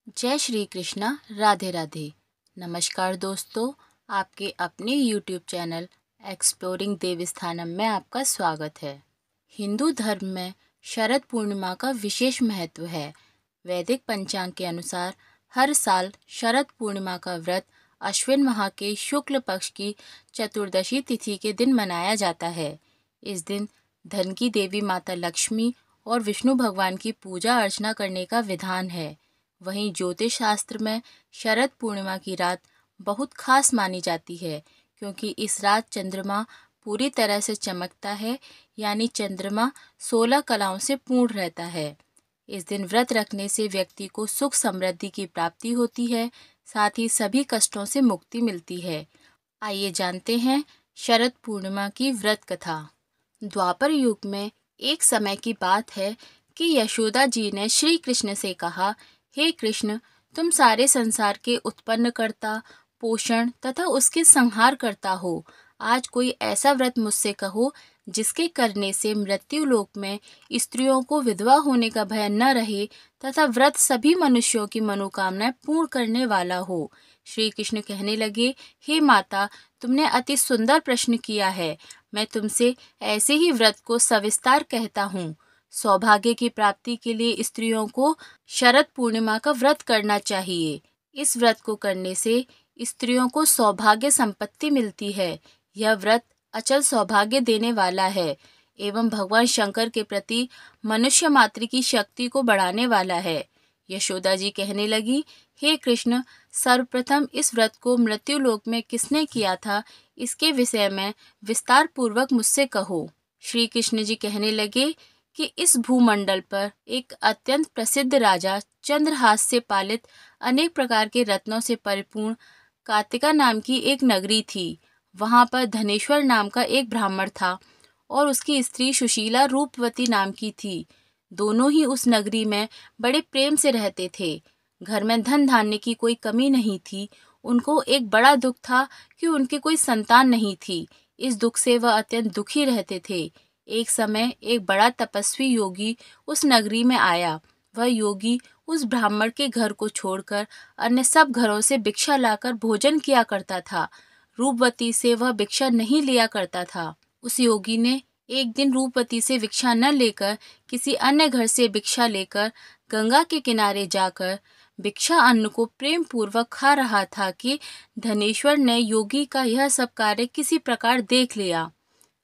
जय श्री कृष्णा। राधे राधे। नमस्कार दोस्तों, आपके अपने यूट्यूब चैनल एक्सप्लोरिंग देवस्थानम में आपका स्वागत है। हिंदू धर्म में शरद पूर्णिमा का विशेष महत्व है। वैदिक पंचांग के अनुसार हर साल शरद पूर्णिमा का व्रत अश्विन माह के शुक्ल पक्ष की चतुर्दशी तिथि के दिन मनाया जाता है। इस दिन धन की देवी माता लक्ष्मी और विष्णु भगवान की पूजा अर्चना करने का विधान है। वहीं ज्योतिष शास्त्र में शरद पूर्णिमा की रात बहुत खास मानी जाती है, क्योंकि इस रात चंद्रमा पूरी तरह से चमकता है, यानी चंद्रमा 16 कलाओं से पूर्ण रहता है। इस दिन व्रत रखने से व्यक्ति को सुख समृद्धि की प्राप्ति होती है, साथ ही सभी कष्टों से मुक्ति मिलती है। आइए जानते हैं शरद पूर्णिमा की व्रत कथा। द्वापर युग में एक समय की बात है कि यशोदा जी ने श्री कृष्ण से कहा, हे कृष्ण, तुम सारे संसार के उत्पन्न करता, पोषण तथा उसके संहार करता हो। आज कोई ऐसा व्रत मुझसे कहो जिसके करने से मृत्यु लोक में स्त्रियों को विधवा होने का भय न रहे तथा व्रत सभी मनुष्यों की मनोकामनाएं पूर्ण करने वाला हो। श्री कृष्ण कहने लगे, हे माता, तुमने अति सुंदर प्रश्न किया है। मैं तुमसे ऐसे ही व्रत को सविस्तार कहता हूँ। सौभाग्य की प्राप्ति के लिए स्त्रियों को शरद पूर्णिमा का व्रत करना चाहिए। इस व्रत को करने से स्त्रियों को सौभाग्य संपत्ति मिलती है। यह व्रत अचल सौभाग्य देने वाला है एवं भगवान शंकर के प्रति मनुष्य मात्र की शक्ति को बढ़ाने वाला है। यशोदा जी कहने लगी, हे कृष्ण, सर्वप्रथम इस व्रत को मृत्यु लोक में किसने किया था, इसके विषय में विस्तार पूर्वक मुझसे कहो। श्री कृष्ण जी कहने लगे कि इस भूमंडल पर एक अत्यंत प्रसिद्ध राजा चंद्रहास से पालित अनेक प्रकार के रत्नों से परिपूर्ण कार्तिका नाम की एक नगरी थी। वहां पर धनेश्वर नाम का एक ब्राह्मण था और उसकी स्त्री सुशीला रूपवती नाम की थी। दोनों ही उस नगरी में बड़े प्रेम से रहते थे। घर में धन धान्य की कोई कमी नहीं थी। उनको एक बड़ा दुख था कि उनकी कोई संतान नहीं थी। इस दुख से वह अत्यंत दुखी रहते थे। एक समय एक बड़ा तपस्वी योगी उस नगरी में आया। वह योगी उस ब्राह्मण के घर को छोड़कर अन्य सब घरों से भिक्षा लाकर भोजन किया करता था। रूपवती से वह भिक्षा नहीं लिया करता था। उस योगी ने एक दिन रूपवती से भिक्षा न लेकर किसी अन्य घर से भिक्षा लेकर गंगा के किनारे जाकर भिक्षा अन्न को प्रेम पूर्वक खा रहा था कि धनेश्वर ने योगी का यह सब कार्य किसी प्रकार देख लिया।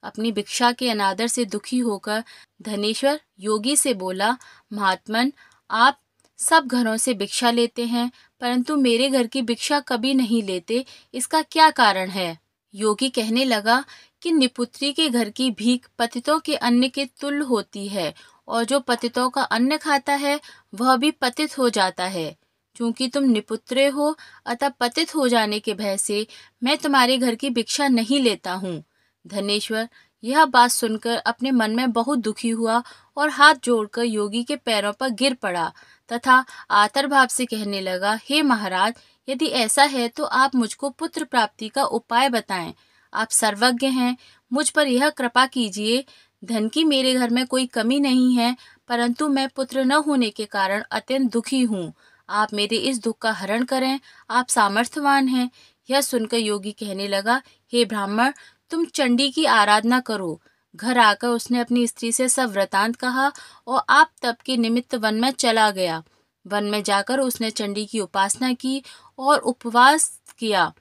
अपनी भिक्षा के अनादर से दुखी होकर धनेश्वर योगी से बोला, महात्मन, आप सब घरों से भिक्षा लेते हैं, परंतु मेरे घर की भिक्षा कभी नहीं लेते, इसका क्या कारण है? योगी कहने लगा कि निपुत्री के घर की भीख पतितों के अन्न के तुल्य होती है, और जो पतितों का अन्न खाता है वह भी पतित हो जाता है। चूंकि तुम निपुत्रे हो, अतः पतित हो जाने के भय से मैं तुम्हारे घर की भिक्षा नहीं लेता हूँ। धनेश्वर यह बात सुनकर अपने मन में बहुत दुखी हुआ और हाथ जोड़कर योगी के पैरों पर गिर पड़ा तथा आतर भाव से कहने लगा, हे महाराज, यदि ऐसा है तो आप मुझको पुत्र प्राप्ति का उपाय बताएं। आप सर्वज्ञ हैं, मुझ पर यह कृपा कीजिए। धन की मेरे घर में कोई कमी नहीं है, परंतु मैं पुत्र न होने के कारण अत्यंत दुखी हूँ। आप मेरे इस दुख का हरण करें, आप सामर्थ्यवान हैं। यह सुनकर योगी कहने लगा, हे ब्राह्मण, तुम चंडी की आराधना करो। घर आकर उसने अपनी स्त्री से सब वृतांत कहा और आप तप के निमित्त वन में चला गया। वन में जाकर उसने चंडी की उपासना की और उपवास किया।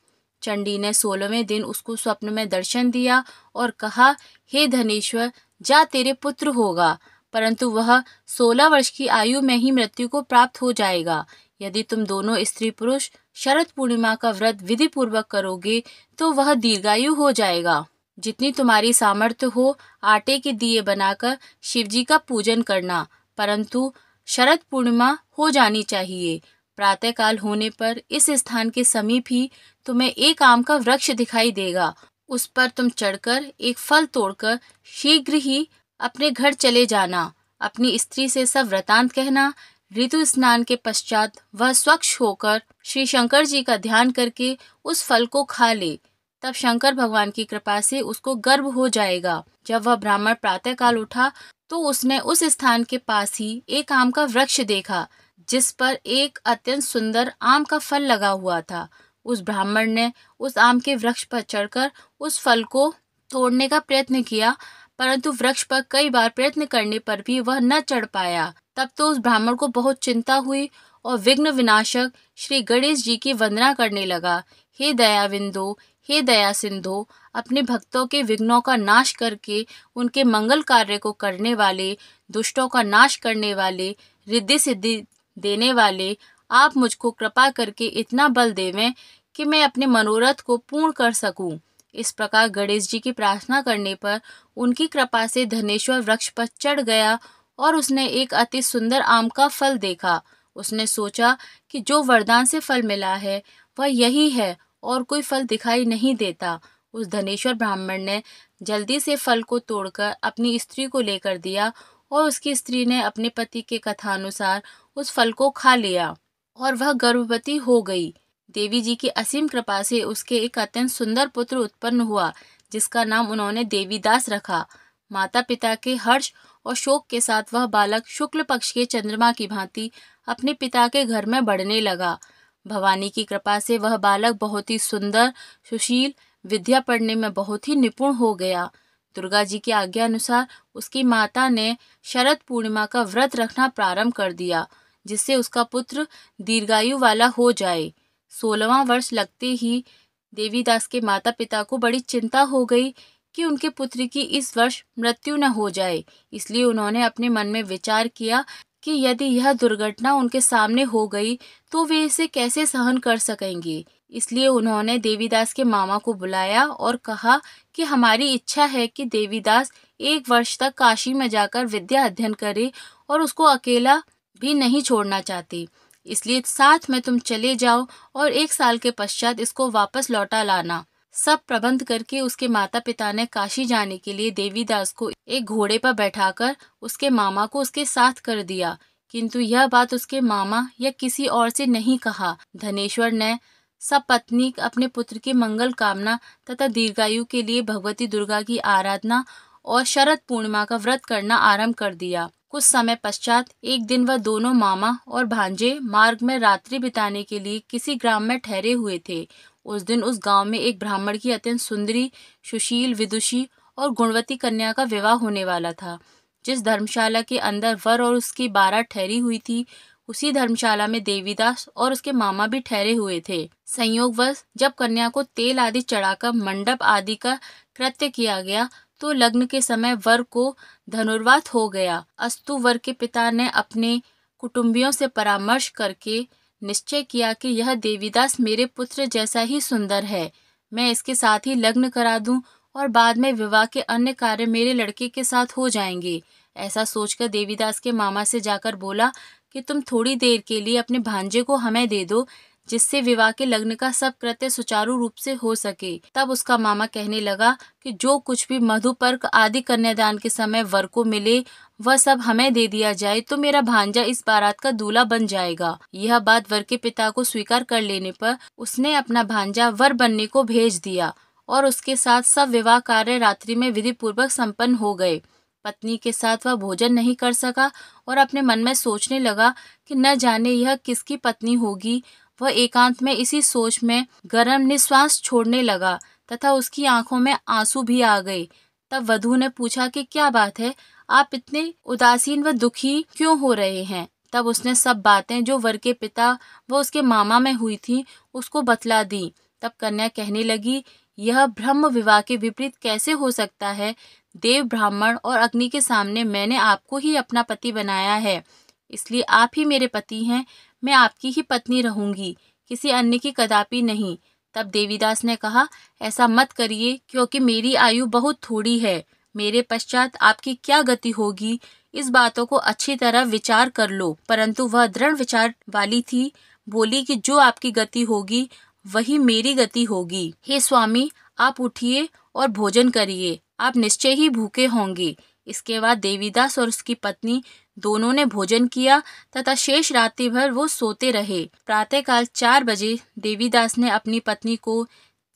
चंडी ने 16वें दिन उसको स्वप्न में दर्शन दिया और कहा, हे धनेश्वर, जा, तेरे पुत्र होगा, परंतु वह 16 वर्ष की आयु में ही मृत्यु को प्राप्त हो जाएगा। यदि तुम दोनों स्त्री पुरुष शरद पूर्णिमा का व्रत विधि पूर्वक करोगे तो वह दीर्घायु हो जाएगा। जितनी तुम्हारी सामर्थ्य हो, आटे के दिए बनाकर शिवजी का पूजन करना, परंतु शरद पूर्णिमा हो जानी चाहिए। प्रातःकाल होने पर इस स्थान के समीप ही तुम्हें एक आम का वृक्ष दिखाई देगा। उस पर तुम चढ़कर एक फल तोड़कर शीघ्र ही अपने घर चले जाना। अपनी स्त्री से सब वृतांत कहना। ऋतु स्नान के पश्चात वह स्वच्छ होकर श्री शंकर जी का ध्यान करके उस फल को खा ले। तब शंकर भगवान की कृपा से उसको गर्भ हो जाएगा। जब वह ब्राह्मण प्रातःकाल उठा तो उसने उस स्थान के पास ही एक आम का वृक्ष देखा, जिस पर एक अत्यंत सुंदर आम का फल लगा हुआ था। उस ब्राह्मण ने उस आम के वृक्ष पर चढ़कर उस फल को तोड़ने का प्रयत्न किया, परंतु वृक्ष पर कई बार प्रयत्न करने पर भी वह न चढ़ पाया। तब तो उस ब्राह्मण को बहुत चिंता हुई और विघ्न विनाशक श्री गणेश जी की वंदना करने लगा। हे दयाविंदो, हे दया सिंधो, अपने भक्तों के विघ्नों का नाश करके उनके मंगल कार्य को करने वाले, दुष्टों का नाश करने वाले, रिद्धि सिद्धि देने वाले, आप मुझको कृपा करके इतना बल देवें कि मैं अपने मनोरथ को पूर्ण कर सकूं। इस प्रकार गणेश जी की प्रार्थना करने पर उनकी कृपा से धनेश्वर वृक्ष पर चढ़ गया और उसने एक अति सुंदर आम का फल देखा। उसने सोचा कि जो वरदान से फल मिला है वह यही है और कोई फल दिखाई नहीं देता। उस धनेश्वर ब्राह्मण ने जल्दी से फल को तोड़कर अपनी स्त्री को लेकर दिया और उसकी स्त्री ने अपने पति के कथानुसार उस फल को खा लिया और वह गर्भवती हो गई। देवी जी की असीम कृपा से उसके एक अत्यंत सुंदर पुत्र उत्पन्न हुआ, जिसका नाम उन्होंने देवीदास रखा। माता पिता के हर्ष और शोक के साथ वह बालक शुक्ल पक्ष के चंद्रमा की भांति अपने पिता के घर में बढ़ने लगा। भवानी की कृपा से वह बालक बहुत ही सुंदर, सुशील, विद्या पढ़ने में बहुत ही निपुण हो गया। दुर्गा जी की आज्ञा अनुसार उसकी माता ने शरद पूर्णिमा का व्रत रखना प्रारंभ कर दिया, जिससे उसका पुत्र दीर्घायु वाला हो जाए। 16वां वर्ष लगते ही देवीदास के माता पिता को बड़ी चिंता हो गई कि उनके पुत्र की इस वर्ष मृत्यु न हो जाए। इसलिए उन्होंने अपने मन में विचार किया कि यदि यह दुर्घटना उनके सामने हो गई तो वे इसे कैसे सहन कर सकेंगे। इसलिए उन्होंने देवीदास के मामा को बुलाया और कहा कि हमारी इच्छा है कि देवीदास 1 वर्ष तक काशी में जाकर विद्या अध्ययन करे और उसको अकेला भी नहीं छोड़ना चाहते। इसलिए साथ में तुम चले जाओ और 1 साल के पश्चात इसको वापस लौटा लाना। सब प्रबंध करके उसके माता पिता ने काशी जाने के लिए देवीदास को एक घोड़े पर बैठाकर उसके मामा को उसके साथ कर दिया, किंतु यह बात उसके मामा या किसी और से नहीं कहा। धनेश्वर ने सब पत्नी अपने पुत्र की मंगल कामना तथा दीर्घायु के लिए भगवती दुर्गा की आराधना और शरद पूर्णिमा का व्रत करना आरंभ कर दिया। कुछ समय पश्चात एक दिन वह दोनों मामा और भांजे मार्ग में रात्रि बिताने के लिए किसी ग्राम में ठहरे हुए थे। उस दिन उस गांव में एक ब्राह्मण की अत्यंत सुंदरी, सुशील, विदुषी और गुणवती कन्या का विवाह होने वाला था। जिस धर्मशाला के अंदर वर और उसकी 12 ठहरी हुई थी, उसी धर्मशाला में देवीदास और उसके मामा भी ठहरे हुए थे। संयोगवश जब कन्या को तेल आदि चढ़ाकर मंडप आदि का कृत्य किया गया तो लग्न के समय वर को धनुर्वात हो गया। अस्तु वर के पिता ने अपने कुटुंबियों से परामर्श करके निश्चय किया कि यह देवीदास मेरे पुत्र जैसा ही सुंदर है, मैं इसके साथ ही लग्न करा दूं और बाद में विवाह के अन्य कार्य मेरे लड़के के साथ हो जाएंगे। ऐसा सोचकर देवीदास के मामा से जाकर बोला कि तुम थोड़ी देर के लिए अपने भांजे को हमें दे दो, जिससे विवाह के लग्न का सब कृत्य सुचारू रूप से हो सके। तब उसका मामा कहने लगा कि जो कुछ भी मधुपर्क आदि कन्यादान के समय वर को मिले वह सब हमें दे दिया जाए तो मेरा भांजा इस बारात का दूल्हा बन जाएगा। यह बात वर के पिता को स्वीकार कर लेने पर उसने अपना भांजा वर बनने को भेज दिया और उसके साथ सब विवाह कार्य रात्रि में विधि पूर्वक संपन्न हो गए। पत्नी के साथ वह भोजन नहीं कर सका और अपने मन में सोचने लगा कि न जाने यह किसकी पत्नी होगी। वह एकांत में इसी सोच में गर्म निश्वास छोड़ने लगा तथा उसकी आंखों में आंसू भी आ गए। तब वधू ने पूछा कि क्या बात है, आप इतने उदासीन व दुखी क्यों हो रहे हैं। तब उसने सब बातें जो वर के पिता व उसके मामा में हुई थी उसको बतला दी। तब कन्या कहने लगी, यह ब्रह्म विवाह के विपरीत कैसे हो सकता है। देव, ब्राह्मण और अग्नि के सामने मैंने आपको ही अपना पति बनाया है, इसलिए आप ही मेरे पति हैं। मैं आपकी ही पत्नी रहूंगी, किसी अन्य की कदापि नहीं। तब देवीदास ने कहा, ऐसा मत करिए, क्योंकि मेरी आयु बहुत थोड़ी है। मेरे पश्चात आपकी क्या गति होगी, इस बातों को अच्छी तरह विचार कर लो। परंतु वह दृढ़ विचार वाली थी, बोली कि जो आपकी गति होगी वही मेरी गति होगी। हे स्वामी, आप उठिए और भोजन करिए, आप निश्चय ही भूखे होंगे। इसके बाद देवीदास और उसकी पत्नी दोनों ने भोजन किया तथा शेष रात्रि भर वो सोते रहे। प्रातःकाल 4 बजे देवीदास ने अपनी पत्नी को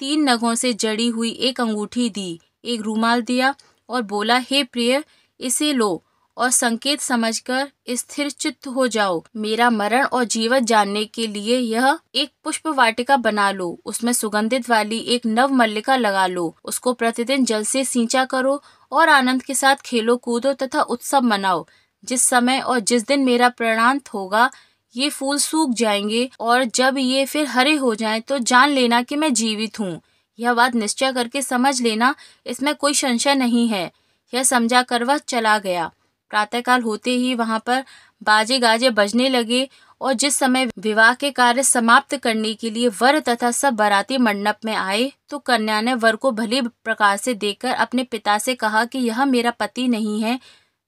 3 नगों से जड़ी हुई एक अंगूठी दी, एक रूमाल दिया और बोला, हे प्रिय, इसे लो और संकेत समझकर स्थिर चित्त हो जाओ। मेरा मरण और जीवन जानने के लिए यह एक पुष्प वाटिका बना लो, उसमें सुगंधित वाली एक नव मल्लिका लगा लो, उसको प्रतिदिन जल से सींचा करो और आनंद के साथ खेलो कूदो तथा उत्सव मनाओ। जिस समय और जिस दिन मेरा प्रणांत होगा ये फूल सूख जाएंगे और जब ये फिर हरे हो जाएं तो जान लेना कि मैं जीवित हूँ। यह बात निश्चय करके समझ लेना, इसमें कोई संशय नहीं है। यह समझा कर वह चला गया। प्रातःकाल होते ही वहां पर बाजे गाजे बजने लगे और जिस समय विवाह के कार्य समाप्त करने के लिए वर तथा सब बाराती मंडप में आए तो कन्या ने वर को भली प्रकार से देखकर अपने पिता से कहा कि यह मेरा पति नहीं है,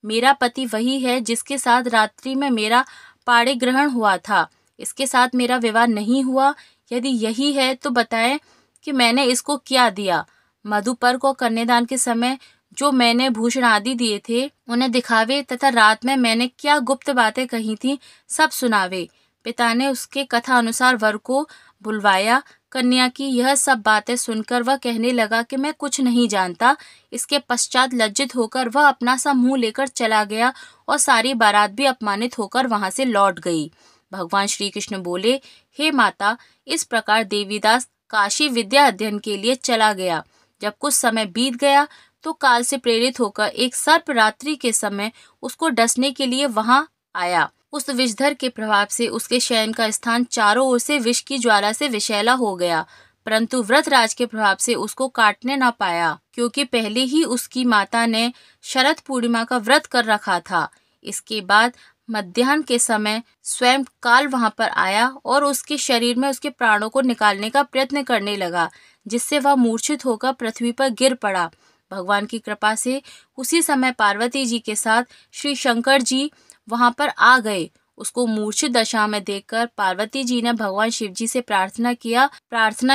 मेरा पति वही है जिसके साथ रात्रि में मेरा पाणी ग्रहण हुआ था। इसके साथ मेरा विवाह नहीं हुआ। यदि यही है तो बताएं कि मैंने इसको क्या दिया। मधुपर्क और कन्यादान के समय जो मैंने भूषण आदि दिए थे उन्हें दिखावे तथा रात में मैंने क्या गुप्त बातें कही थी सब सुनावे। पिता ने उसके कथा अनुसार वर को बुलवाया। कन्या की यह सब बातें सुनकर वह कहने लगा कि मैं कुछ नहीं जानता। इसके पश्चात लज्जित होकर वह अपना सा मुंह लेकर चला गया और सारी बारात भी अपमानित होकर वहां से लौट गई। भगवान श्री कृष्ण बोले, हे माता, इस प्रकार देवीदास काशी विद्या अध्ययन के लिए चला गया। जब कुछ समय बीत गया तो काल से प्रेरित होकर एक सर्प रात्रि के समय उसको डसने के लिए वहां आया। उस विषधर के प्रभाव से उसके शयन का स्थान चारों ओर से विष की ज्वाला से विषैला हो गया, परंतु व्रतराज के प्रभाव से उसको काटने न पाया, क्योंकि पहले ही उसकी माता ने शरद पूर्णिमा का व्रत कर रखा था। इसके बाद मध्याह्न के समय स्वयं काल वहां पर आया और उसके शरीर में उसके प्राणों को निकालने का प्रयत्न करने लगा, जिससे वह मूर्छित होकर पृथ्वी पर गिर पड़ा। भगवान की कृपा से उसी समय पार्वती जी के साथ श्री शंकर जी वहां पर आ गए। उसको मूर्छित दशा में देखकर पार्वती जी ने भगवान शिव जी से प्रार्थना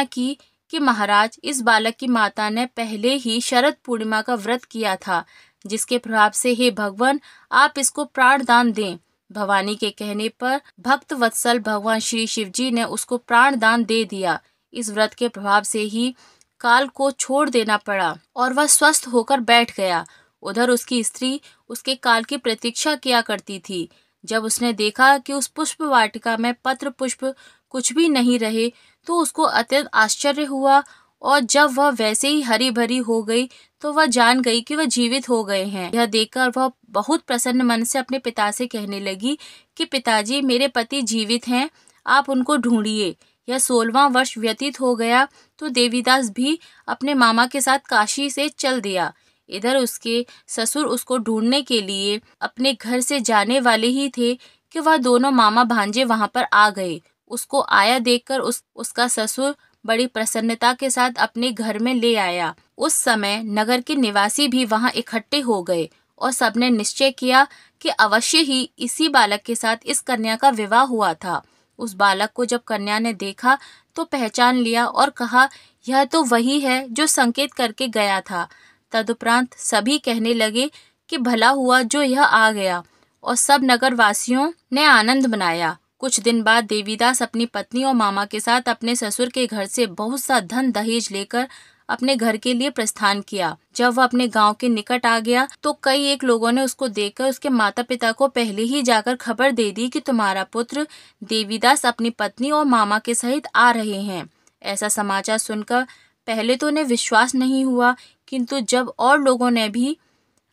की कि महाराज, इस बालक की माता ने पहले ही शरद पूर्णिमा का व्रत किया था, जिसके प्रभाव से हे भगवान आप इसको प्राण दान दें। भवानी के कहने पर भक्त वत्सल भगवान श्री शिव जी ने उसको प्राण दान दे दिया। इस व्रत के प्रभाव से ही काल को छोड़ देना पड़ा और वह स्वस्थ होकर बैठ गया। उधर उसकी स्त्री उसके काल की प्रतीक्षा किया करती थी। जब उसने देखा कि उस पुष्प वाटिका में पत्र पुष्प कुछ भी नहीं रहे तो उसको अत्यंत आश्चर्य हुआ और जब वह वैसे ही हरी भरी हो गई तो वह जान गई कि वह जीवित हो गए हैं। यह देखकर वह बहुत प्रसन्न मन से अपने पिता से कहने लगी कि पिताजी, मेरे पति जीवित हैं, आप उनको ढूंढिए। यह 16वां वर्ष व्यतीत हो गया तो देवीदास भी अपने मामा के साथ काशी से चल दिया। इधर उसके ससुर उसको ढूंढने के लिए अपने घर से जाने वाले ही थे कि वह दोनों मामा भांजे वहां पर आ गए। उसको आया देखकर उसका ससुर बड़ी प्रसन्नता के साथ अपने घर में ले आया। उस समय नगर के निवासी भी वहां इकट्ठे हो गए और सबने निश्चय किया कि अवश्य ही इसी बालक के साथ इस कन्या का विवाह हुआ था। उस बालक को जब कन्या ने देखा तो पहचान लिया और कहा, यह तो वही है जो संकेत करके गया था। तदुपरांत सभी कहने लगे कि भला हुआ जो यह आ गया और सब नगर वासियों ने आनंद मनाया। कुछ दिन बाद देवीदास अपनी पत्नी और मामा के साथ अपने ससुर के घर से बहुत सा धन दहेज लेकर अपने घर के लिए प्रस्थान किया। जब वह अपने गांव के निकट आ गया तो कई एक लोगों ने उसको देखकर उसके माता पिता को पहले ही जाकर खबर दे दी कि तुम्हारा पुत्र देवीदास अपनी पत्नी और मामा के सहित आ रहे हैं। ऐसा समाचार सुनकर पहले तो उन्हें विश्वास नहीं हुआ, किंतु जब और लोगों ने भी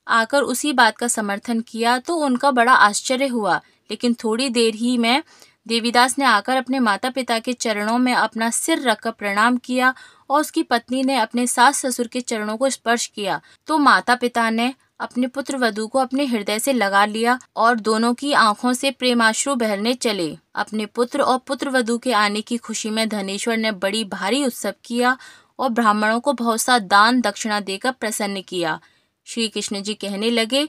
आकर उसी बात का समर्थन किया तो उनका बड़ा आश्चर्य हुआ। लेकिन थोड़ी देर ही में देवीदास ने आकर अपने माता पिता के चरणों में अपना सिर रखकर प्रणाम किया और उसकी पत्नी ने अपने सास ससुर के चरणों को स्पर्श किया तो माता पिता ने अपने पुत्र वधू को अपने हृदय से लगा लिया और दोनों की आंखों से प्रेमाश्रु बहने चले। अपने पुत्र और पुत्र वधू के आने की खुशी में धनेश्वर ने बड़ी भारी उत्सव किया और ब्राह्मणों को बहुत सा दान दक्षिणा देकर प्रसन्न किया। श्री कृष्ण जी कहने लगे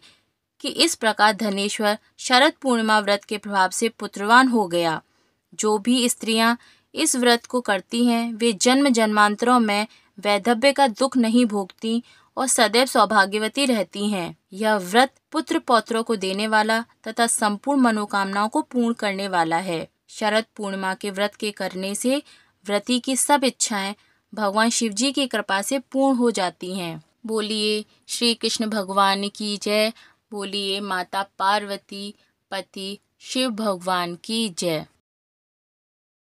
कि इस प्रकार धनेश्वर शरद पूर्णिमा व्रत के प्रभाव से पुत्रवान हो गया। जो भी स्त्रियां इस व्रत को करती हैं वे जन्म जन्मांतरों में वैधव्य का दुख नहीं भोगती और सदैव सौभाग्यवती रहती हैं। यह व्रत पुत्र पौत्रों को देने वाला तथा संपूर्ण मनोकामनाओं को पूर्ण करने वाला है। शरद पूर्णिमा के व्रत के करने से व्रती की सब इच्छाएं भगवान शिव जी की कृपा से पूर्ण हो जाती हैं। बोलिए श्री कृष्ण भगवान की जय। बोलिए माता पार्वती पति शिव भगवान की जय।